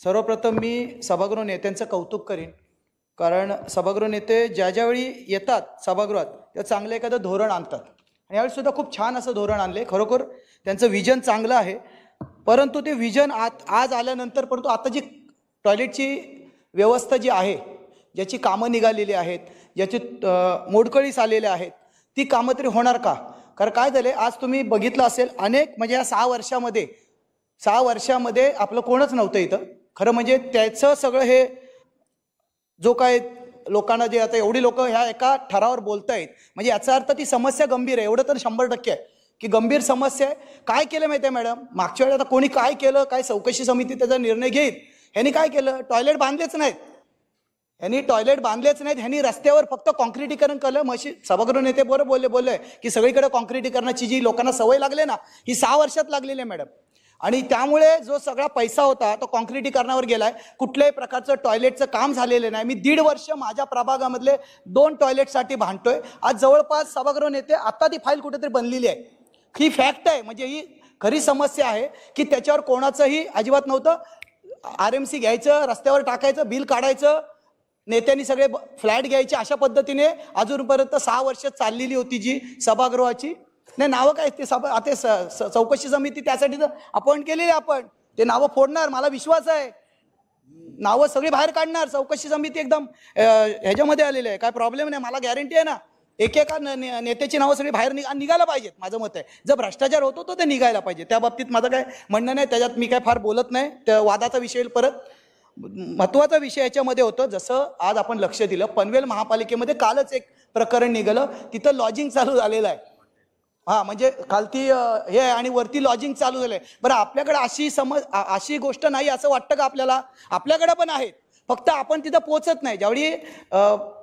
सर्वप्रथम मी सभागृह नेत्यांचं कौतुक करीन, कारण सभागृह नेते ज्यावेळी येतात सभागृहात त्या चांगलं एखादं धोरण आणतात आणि यावेळी सुद्धा खूप छान असं धोरण आणले. खरोखर त्यांचं विजन चांगलं आहे, परंतु ते विजन आज आल्यानंतर परंतु आता जी टॉयलेटची व्यवस्था जी आहे, ज्याची कामं निघालेली आहेत, ज्याची मोडकळीस आलेले आहेत, ती कामं तरी होणार का? कारण काय झाले, आज तुम्ही बघितलं असेल अनेक म्हणजे या 6 वर्षामध्ये आपलं कोणच नव्हतं इथं. खरं म्हणजे त्याचं सगळं हे जो काय लोकांना जे आता एवढी लोक ह्या एका ठरावर बोलतायत, म्हणजे याचा अर्थ ती समस्या गंभीर आहे. एवढं तर 100% आहे की गंभीर समस्या आहे. काय केलं माहिती आहे मॅडम, मागच्या वेळेला आता कोणी काय केलं, काय चौकशी समिती त्याचा निर्णय घेईल. ह्यांनी काय केलं, टॉयलेट बांधलेच नाहीत. ह्यांनी रस्त्यावर फक्त कॉन्क्रिटीकरण केलं. मशी सभागृह नेते बरोबर बोलले की सगळीकडे कॉन्क्रिटीकरणाची जी लोकांना सवय लागली ना, ही 6 वर्षात लागलेली आहे मॅडम. आणि त्यामुळे जो सगळा पैसा होता तो कॉन्क्रिटीकरणावर गेलाय. कुठल्याही प्रकारचं टॉयलेटचं काम झालेलं नाही. मी 1.5 वर्ष माझ्या प्रभागामधले 2 टॉयलेटसाठी भांडतोय. आज जवळपास सभागृह नेते आता ती फाईल कुठेतरी बनलेली आहे. ही फॅक्ट आहे, म्हणजे ही खरी समस्या आहे की त्याच्यावर कोणाचंही अजिबात नव्हतं. RMC घ्यायचं, रस्त्यावर टाकायचं, बिल काढायचं, नेत्यांनी सगळे फ्लॅट घ्यायचे, अशा पद्धतीने अजूनपर्यंत 6 वर्ष चाललेली होती जी सभागृहाची. नाही नावं काय ते आता चौकशी समिती त्यासाठी तर अपॉइंट केलेली आपण. ते नावं फोडणार, मला विश्वास आहे. नावं सगळी बाहेर काढणार. चौकशी समिती एकदम ह्याच्यामध्ये आलेली आहे, काय प्रॉब्लेम नाही, मला गॅरंटी आहे ना. एकेका नेत्याची नावं सगळी बाहेर निघायला पाहिजेत. माझं मत आहे, जर भ्रष्टाचार होतो तर ते निघायला पाहिजे. त्या बाबतीत माझं काय म्हणणं नाही, त्याच्यात मी काय फार बोलत नाही. त्या वादाचा विषय परत महत्त्वाचा विषय याच्यामध्ये होतं. जसं आज आपण लक्ष दिलं, पनवेल महापालिकेमध्ये कालच एक प्रकरण निघालं. तिथं लॉजिंग चालू झालेलं आहे. म्हणजे खालती हे आणि वरती लॉजिंग चालू झालंय. बरं, आपल्याकडे अशी गोष्ट नाही असं वाटतं का आपल्याला? आपल्याकडे पण आहेत, फक्त आपण तिथं पोहोचत नाही.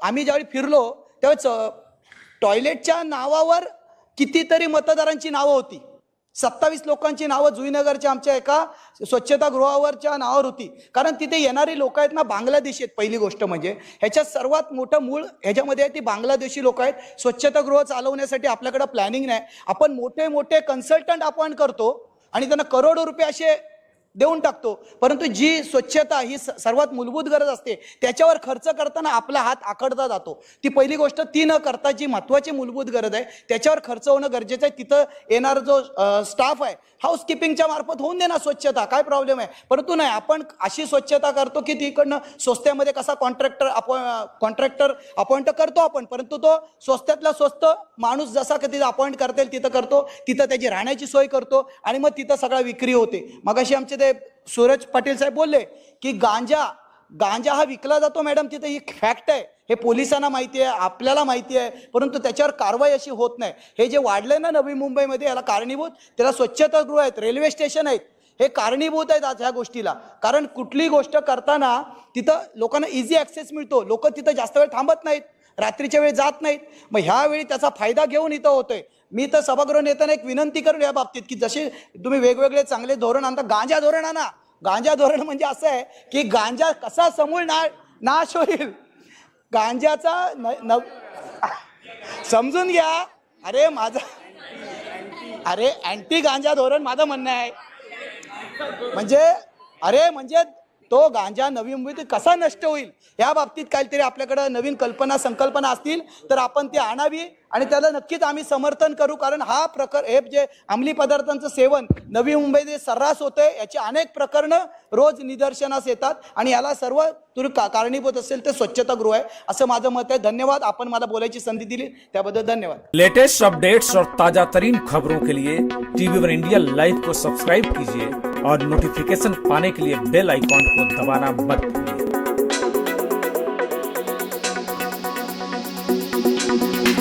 आम्ही ज्यावेळी फिरलो त्यावेळेस टॉयलेटच्या नावावर कितीतरी मतदारांची नावं होती. 27 लोकांची नावं जुईनगरच्या आमच्या एका स्वच्छतागृहावरच्या नावावर होती. कारण तिथे येणारी लोक आहेत ना बांगलादेशी आहेत. पहिली गोष्ट म्हणजे ह्याच्यात सर्वात मोठं मूळ ह्याच्यामध्ये आहे ती बांगलादेशी लोक आहेत. स्वच्छतागृह चालवण्यासाठी आपल्याकडे प्लॅनिंग नाही. आपण मोठे मोठे कन्सल्टंट अपॉइंट करतो आणि त्यांना करोडो रुपये असे देऊन टाकतो, परंतु जी स्वच्छता ही सर्वात मूलभूत गरज असते त्याच्यावर खर्च करताना आपला हात आखडता जातो. ती पहिली गोष्ट. ती न करता जी महत्त्वाची मूलभूत गरज आहे त्याच्यावर खर्च होणं गरजेचं आहे. तिथं येणारा जो स्टाफ आहे हाऊसकीपिंगच्या मार्फत होऊन देणार स्वच्छता, काय प्रॉब्लेम आहे. परंतु नाही, आपण अशी स्वच्छता करतो की तिकडनं स्वस्त्यामध्ये कसा कॉन्ट्रॅक्टर अपॉइंट करतो आपण, परंतु तो स्वस्त्यातला स्वस्त माणूस जसा की तिथं अपॉइंट करता येईल तिथं करतो, तिथं त्याची राहण्याची सोय करतो आणि मग तिथं सगळा विक्री होते. मगाशी आमचे ते सूरज पाटील साहेब बोलले की गांजा हा विकला जातो. मॅडम, तिथे ही फॅक्ट आहे. हे पोलिसांना माहिती आहे, आपल्याला माहिती आहे, परंतु त्याच्यावर कारवाई अशी होत नाही. हे जे वाढलंय ना नवी मुंबईमध्ये, याला कारणीभूत त्याला स्वच्छतागृह आहेत, रेल्वे स्टेशन आहेत, हे कारणीभूत आहेत आज ह्या गोष्टीला. कारण कुठली गोष्ट करताना तिथं लोकांना इझी ॲक्सेस मिळतो. लोक तिथं जास्त वेळ थांबत नाहीत, रात्रीच्या वेळी जात नाहीत. मग ह्यावेळी त्याचा फायदा घेऊन इथं होतोय. मी तर सभागृह नेत्यांना एक विनंती करून या बाबतीत की जसे तुम्ही वेगवेगळे चांगले धोरण आणता, गांजा धोरण आणा. गांजा धोरण म्हणजे असं आहे की गांजा कसा समूळ नाश होईल, गांजाचा समजून घ्या. अरे अँटी गांजा धोरण माझं म्हणणं आहे. म्हणजे तो गांजा नवी मुंबईत कसा नष्ट होईल या बाबतीत काहीतरी आपल्याकडे नवीन संकल्पना असतील तर आपण ती आणावी आणि त्याला नक्कीच आम्ही समर्थन करू. कारण हे जे अंमली पदार्थांचं सेवन नवी मुंबईत सर्रास होतंय, याची अनेक प्रकरणं रोज निदर्शनास येतात आणि याला सर्व कारणीभूत असेल ते स्वच्छतागृह आहे असं माझं मत आहे. धन्यवाद, आपण मला बोलायची संधी दिली त्याबद्दल धन्यवाद. लेटेस्ट अपडेट्स और ताजा तरीन खबरों के लिए TV1 इंडिया लाइव को सब्सक्राइब कीजिए और नोटिफिकेशन पाने के लिए बेल आइकॉन को दबाना मत भूलिए।